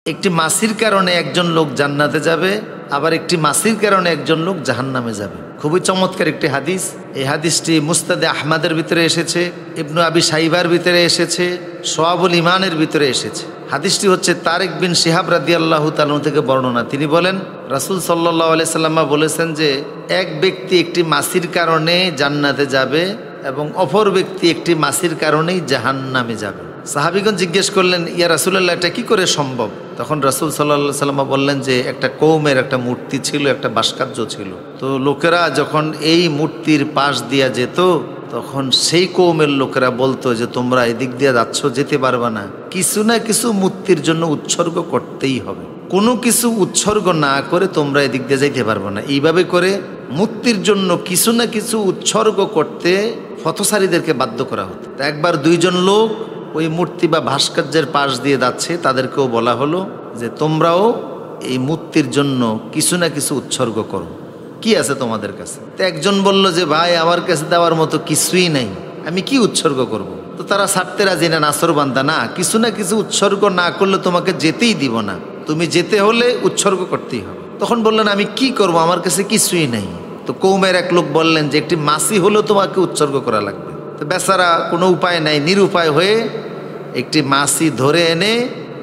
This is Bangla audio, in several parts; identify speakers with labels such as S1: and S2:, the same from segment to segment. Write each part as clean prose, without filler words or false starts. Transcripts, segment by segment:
S1: একটি মাছির কারণে একজন লোক জান্নাতে যাবে, আবার একটি মাছির কারণে একজন লোক জাহান্নামে যাবে। খুবই চমৎকার একটি হাদিস। এই হাদিসটি মুস্তাদে আহমদের ভিতরে এসেছে, ইবনু আবি শাইবার ভিতরে এসেছে, সোয়াবুল ইমানের ভিতরে এসেছে। হাদিসটি হচ্ছে তারিক বিন শিহাব রাদিয়াল্লাহু তাআলা থেকে বর্ণনা। তিনি বলেন, রাসূল সাল্লাল্লাহু আলাইহি সাল্লাম বলেছেন যে এক ব্যক্তি একটি মাছির কারণে জান্নাতে যাবে এবং অপর ব্যক্তি একটি মাছির কারণেই জাহান্নামে যাবে। সাহাবীগণ জিজ্ঞেস করলেন, ইয়া রাসূলুল্লাহ, এটা কি করে সম্ভব? তখন রাসূল সাল্লাল্লাহু আলাইহি সাল্লাম বললেন যে একটা কওমের একটা মূর্তি ছিল, একটা ভাস্কর্য ছিল। তো লোকেরা যখন এই মূর্তির পাশ দিয়া যেত, তখন সেই কওমের লোকেরা বলতো যে তোমরা এদিক দিয়ে যাচ্ছ, যেতে পারবে না, কিছু না কিছু মূর্তির জন্য উৎসর্গ করতেই হবে, কোনো কিছু উৎসর্গ না করে তোমরা এদিক দিয়ে যাইতে পারবে না। এইভাবে করে মূর্তির জন্য কিছু না কিছু উৎসর্গ করতে পথচারীদেরকে বাধ্য করা হতো। একবার দুইজন লোক ওই মূর্তি বা ভাস্কর্যের পাশ দিয়ে যাচ্ছে, তাদেরকেও বলা হলো যে তোমরাও এই মূর্তির জন্য কিছু না কিছু উৎসর্গ করো, কি আছে তোমাদের কাছে? তো একজন বলল যে ভাই, আমার কাছে দেওয়ার মতো কিছুই নাই, আমি কি উৎসর্গ করব? তো তারা ছাড়তে রাজি না, নাসর বান্দা, না, কিছু না কিছু উৎসর্গ না করলে তোমাকে যেতেই দিব না, তুমি যেতে হলে উৎসর্গ করতেই হবে। তখন বললেন, আমি কি করব, আমার কাছে কিছুই নাই। তো কওমের এক লোক বললেন যে একটি মাছি হলেও তোমাকে উৎসর্গ করা লাগবে। তো বেচারা কোনো উপায় নাই, নিরুপায় হয়ে একটি মাছি ধরে এনে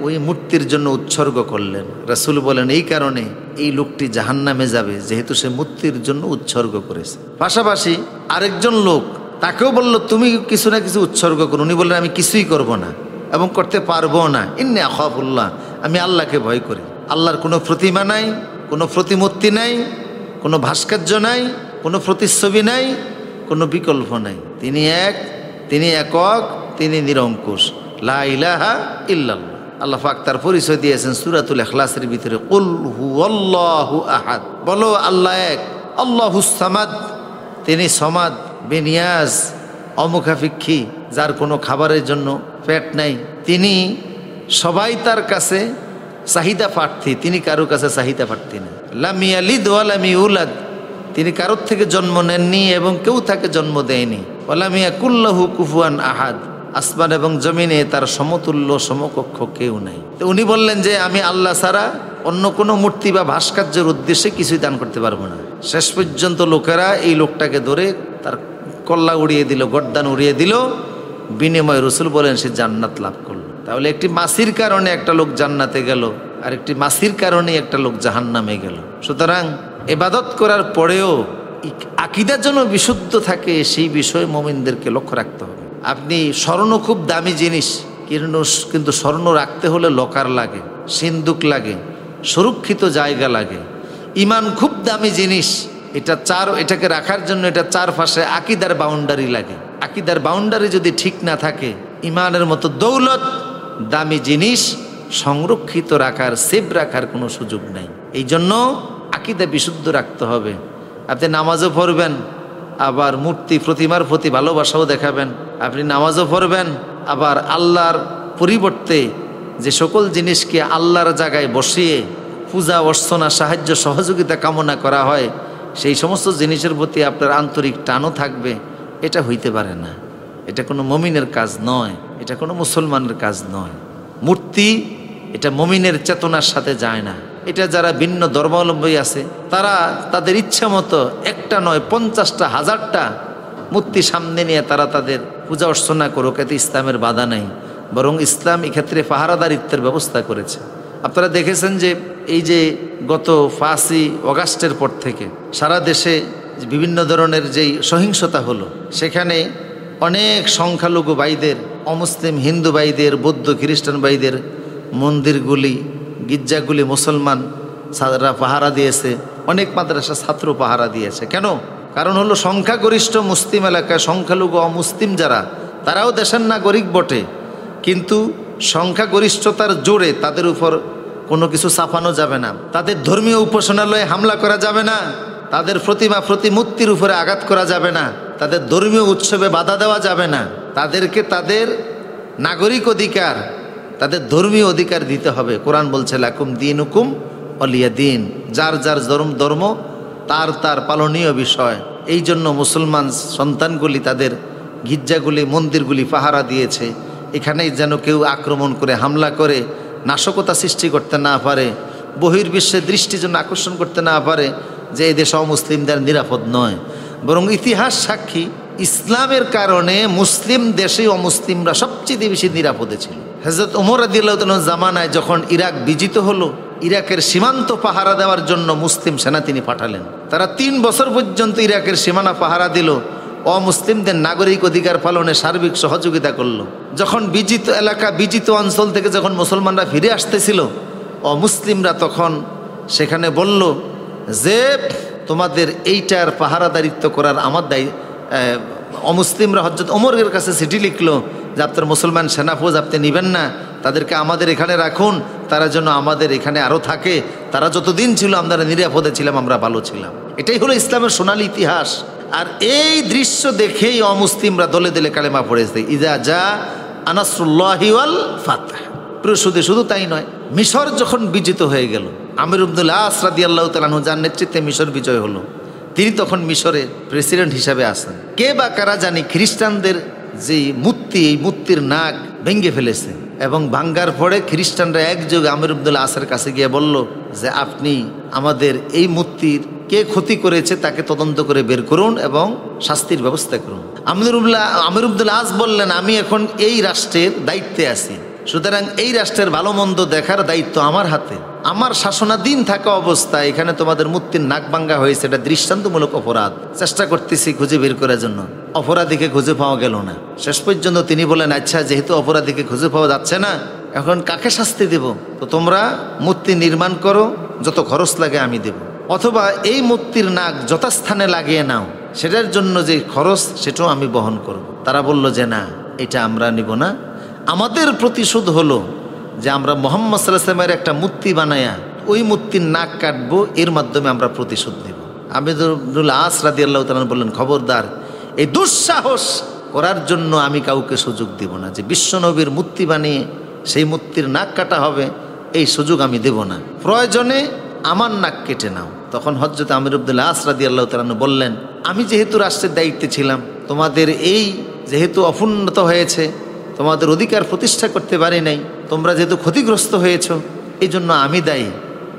S1: ওই মূর্তির জন্য উৎসর্গ করলেন। রাসূল বলেন, এই কারণে এই লোকটি জাহান্নামে যাবে, যেহেতু সে মূর্তির জন্য উৎসর্গ করেছে। পাশাপাশি আরেকজন লোক, তাকেও বলল তুমি কিছু না কিছু উৎসর্গ করো। উনি বললেন, আমি কিছুই করব না এবং করতে পারবো না। ইন্নী আখাফুল্লাহ, আমি আল্লাহকে ভয় করি। আল্লাহর কোনো প্রতিমা নাই, কোনো প্রতিমূর্তি নাই, কোনো ভাস্কর্য নাই, কোনো প্রতিচ্ছবি নাই, কোনো বিকল্প নাই। তিনি এক, তিনি একক, তিনি নিরঙ্কুশ, লা ইলাহা ইল্লাল্লাহ। আল্লাহ পাক তার পরিচয় দিয়েছেন সূরাতুল ইখলাসের ভিতরে, কুল হুয়াল্লাহু আহাদ, বলো আল্লাহ এক, আল্লাহুস সামাদ, তিনি সমাদ, বেনিয়াজ, অমুখাপেক্ষী, যার কোনো খাবারের জন্য পেট নাই। তিনি সবাই তার কাছে চাহিদা প্রার্থী, তিনি কারো কাছে চাহিদা প্রার্থী না। লাম ইয়ালিদ ওয়া লাম ইউলাদ, তিনি কারোর থেকে জন্ম নেননি এবং কেউ তাকে জন্ম দেয়নি। ওয়া লাম ইয়াকুল লাহু কুফুয়ান আহাদ, আসমান এবং জমিনে তার সমতুল্য সমকক্ষ কেউ নাই। তো উনি বললেন যে আমি আল্লাহ ছাড়া অন্য কোনো মূর্তি বা ভাস্কর্যের উদ্দেশ্যে কিছুই দান করতে পারবো না। শেষ পর্যন্ত লোকেরা এই লোকটাকে ধরে তার কল্লা উড়িয়ে দিল, গর্দান উড়িয়ে দিল। বিনিময়ে রাসূল বলেন সে জান্নাত লাভ করলো। তাহলে একটি মাছির কারণে একটা লোক জান্নাতে গেল, আর একটি মাছির কারণে একটা লোক জাহান্নামে গেল। সুতরাং ইবাদত করার পরেও আকীদা যেন বিশুদ্ধ থাকে, সেই বিষয়ে মুমিনদেরকে লক্ষ্য রাখতে হবে। আপনি স্বর্ণ খুব দামি জিনিস, কিন্তু স্বর্ণ রাখতে হলে লকার লাগে, সিন্দুক লাগে, সুরক্ষিত জায়গা লাগে। ইমান খুব দামি জিনিস, এটাকে রাখার জন্য এটা চারপাশে আকীদার বাউন্ডারি লাগে। আকীদার বাউন্ডারি যদি ঠিক না থাকে, ইমানের মতো দৌলত দামি জিনিস সংরক্ষিত রাখার, সেভ রাখার কোনো সুযোগ নাই। এই জন্য আকীদা বিশুদ্ধ রাখতে হবে। আপনি নামাজও পড়বেন, আবার মূর্তি প্রতিমার প্রতি ভালোবাসাও দেখাবেন। আপনি নামাজও পড়বেন, আবার আল্লাহর পরিবর্তে যে সকল জিনিসকে আল্লাহর জায়গায় বসিয়ে পূজা অর্চনা, সাহায্য সহযোগিতা কামনা করা হয়, সেই সমস্ত জিনিসের প্রতি আপনার আন্তরিক টানও থাকবে। এটা হইতে পারে না, এটা কোনো মুমিনের কাজ নয়, এটা কোনো মুসলমানের কাজ নয়। মূর্তি এটা মুমিনের চেতনার সাথে যায় না। এটা যারা ভিন্ন ধর্মাবলম্বী আছে, তারা তাদের ইচ্ছা মতো একটা নয় 50টা 1000টা মূর্তি সামনে নিয়ে তারা তাদের পূজা অর্চনা করুক, এতে ইসলামের বাধা নাই। বরং ইসলাম এক্ষেত্রে পাহারাদারিত্বের ব্যবস্থা করেছে। আপনারা দেখেছেন যে এই যে গত 5ই অগাস্টের পর থেকে সারা দেশে বিভিন্ন ধরনের যেই সহিংসতা হলো, সেখানে অনেক সংখ্যালঘু ভাইদের, অমুসলিম হিন্দু ভাইদের, বৌদ্ধ খ্রিস্টান ভাইদের মন্দিরগুলি, গির্জাগুলি মুসলমান ছাত্ররা পাহারা দিয়েছে, অনেক মাদ্রাসা ছাত্র পাহারা দিয়েছে। কেন? কারণ হলো সংখ্যাগরিষ্ঠ মুসলিম এলাকায় সংখ্যালঘু অমুসলিম যারা, তারাও দেশের নাগরিক বটে, কিন্তু সংখ্যাগরিষ্ঠতার জোরে তাদের উপর কোনো কিছু চাপানো যাবে না, তাদের ধর্মীয় উপাসনালয়ে হামলা করা যাবে না, তাদের প্রতিমা প্রতিমূর্তির উপরে আঘাত করা যাবে না, তাদের ধর্মীয় উৎসবে বাধা দেওয়া যাবে না। তাদেরকে তাদের নাগরিক অধিকার, তাদের ধর্মীয় অধিকার দিতে হবে। কোরআন বলছে লাকুম দীনুকুম ওয়ালিয়া দিন, যার যার ধর্ম তার তার পালনীয় বিষয়। এই জন্য মুসলমান সন্তানগুলি তাদের গির্জাগুলি, মন্দিরগুলি পাহারা দিয়েছে। এখানেই যেন কেউ আক্রমণ করে, হামলা করে নাশকতা সৃষ্টি করতে না পারে, বহির্বিশ্বের দৃষ্টি যেন আকর্ষণ করতে না পারে যে এই দেশ অমুসলিমদের নিরাপদ নয়। বরং ইতিহাস সাক্ষী ইসলামের কারণে মুসলিম দেশে অমুসলিমরা সবচেয়ে বেশি নিরাপদে ছিল। হযরত ওমর রাদিয়াল্লাহু তাআলার জামানায় যখন ইরাক বিজিত হলো, ইরাকের সীমান্ত পাহারা দেওয়ার জন্য মুসলিম সেনা তিনি পাঠালেন। তারা 3 বছর পর্যন্ত ইরাকের সীমানা পাহারা দিল, অমুসলিমদের নাগরিক অধিকার পালনে সার্বিক সহযোগিতা করলো। যখন বিজিত এলাকা, বিজিত অঞ্চল থেকে যখন মুসলমানরা ফিরে আসতেছিল, অমুসলিমরা তখন সেখানে বলল যে তোমাদের এইটার পাহারাদারিত্ব করার আমার অমুসলিমরা হযরত ওমরের কাছে চিঠি লিখলো যে আপনার মুসলমান সেনাফৌজ আপনি নেবেন না, তাদেরকে আমাদের এখানে রাখুন, তারা যেন আমাদের এখানে আরও থাকে। তারা যতদিন ছিল আমরা নিরাপদে ছিলাম, আমরা ভালো ছিলাম। এটাই হলো ইসলামের সোনালী ইতিহাস। আর এই দৃশ্য দেখেই অমুসলিমরা দলে দলে কালেমা পড়েছে, ইজা জা আনাসরুল্লাহি ওয়াল ফাতহ। শুধু তাই নয়, মিশর যখন বিজিত হয়ে গেল, আমির ইবনুল আস রাদিয়াল্লাহু তাআলা আনহু যার নেতৃত্বে মিশর বিজয় হলো, তিনি তখন মিশরের প্রেসিডেন্ট হিসাবে আসেন। কে বা কারা জানি খ্রিস্টানদের যে মূর্তি, এই মূর্তির নাক ভেঙে ফেলেছে এবং ভাঙ্গার পরে খ্রিস্টানরা একযোগে আমির ইবনুল আসের কাছে গিয়ে বলল যে আপনি আমাদের এই মূর্তির কে ক্ষতি করেছে তাকে তদন্ত করে বের করুন এবং শাস্তির ব্যবস্থা করুন। আমির ইবনুল আস বললেন, আমি এখন এই রাষ্ট্রের দায়িত্বে আছি, সুতরাং এই রাষ্ট্রের ভালো মন্দ দেখার দায়িত্ব আমার হাতে। আমার শাসনাধীন থাকা অবস্থায় এখানে তোমাদের মূর্তির নাক ভাঙ্গা হয়েছে, এটা দৃষ্টান্তমূলক অপরাধ। চেষ্টা করতেছি খুঁজে বের করার জন্য, অপরাধীকে খুঁজে পাওয়া গেল না। শেষ পর্যন্ত তিনি বলেন, আচ্ছা যেহেতু অপরাধীকে খুঁজে পাওয়া যাচ্ছে না, এখন কাকে শাস্তি দেব? তো তোমরা মূর্তি নির্মাণ করো, যত খরচ লাগে আমি দেব, অথবা এই মূর্তির নাক যথাস্থানে লাগিয়ে নাও, সেটার জন্য যে খরচ সেটাও আমি বহন করব। তারা বলল যে না, এটা আমরা নিব না। আমাদের প্রতিশোধ হলো যে আমরা মুহাম্মদ সাল্লাল্লাহু আলাইহি ওয়াসাল্লামের একটা মূর্তি বানায়া ওই মূর্তির নাক কাটবো, এর মাধ্যমে আমরা প্রতিশোধ নেব। আমির ইবনুল আস রাদিয়াল্লাহু তাআলা বললেন, খবরদার, এই দুঃসাহস করার জন্য আমি কাউকে সুযোগ দেব না যে বিশ্বনবীর মূর্তি বানিয়ে সেই মূর্তির নাক কাটা হবে, এই সুযোগ আমি দেব না। প্রয়োজনে আমার নাক কেটে নাও। তখন হযরত আমির ইবনুল আস রাদিয়াল্লাহু তাআলা বললেন, আমি যেহেতু রাষ্ট্রের দায়িত্বে ছিলাম, তোমাদের এই যেহেতু অপুন্নত হয়েছে, তোমাদের অধিকার প্রতিষ্ঠা করতে পারি নাই, তোমরা যেহেতু ক্ষতিগ্রস্ত হয়েছ, এই জন্য আমি দায়ী।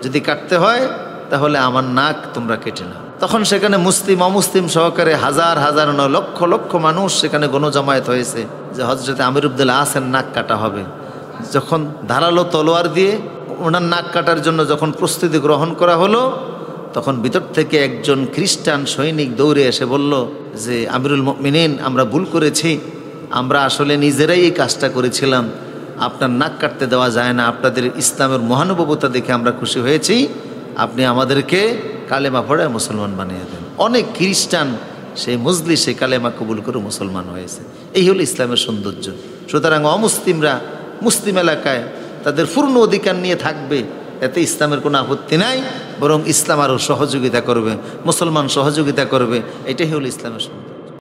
S1: যদি কাটতে হয় তাহলে আমার নাক তোমরা কেটে নাও। তখন সেখানে মুসলিম অমুসলিম সহকারে হাজার হাজার নয় লক্ষ লক্ষ মানুষ সেখানে গণজমায়েত হয়েছে যে হযরত আমির ইবনুল আসের নাক কাটা হবে। যখন ধারালো তলোয়ার দিয়ে ওনার নাক কাটার জন্য যখন প্রস্তুতি গ্রহণ করা হলো, তখন ভিতর থেকে একজন খ্রিস্টান সৈনিক দৌড়ে এসে বলল যে আমিরুল মুমিনিন, আমরা ভুল করেছি, আমরা আসলে নিজেরাই এই কাজটা করেছিলাম, আপনার নাক কাটতে দেওয়া যায় না, আপনাদের ইসলামের মহানুভবতা দেখে আমরা খুশি হয়েছি, আপনি আমাদেরকে কালেমা পড়ে মুসলমান বানিয়ে দেন। অনেক খ্রিস্টান সেই মজলিসে কালেমা কবুল করে মুসলমান হয়েছে। এই হলো ইসলামের সৌন্দর্য। সুতরাং অমুসলিমরা মুসলিম এলাকায় তাদের পূর্ণ অধিকার নিয়ে থাকবে, এতে ইসলামের কোনো আপত্তি নাই, বরং ইসলাম আরও সহযোগিতা করবে, মুসলমান সহযোগিতা করবে। এটাই হলো ইসলামের সৌন্দর্য।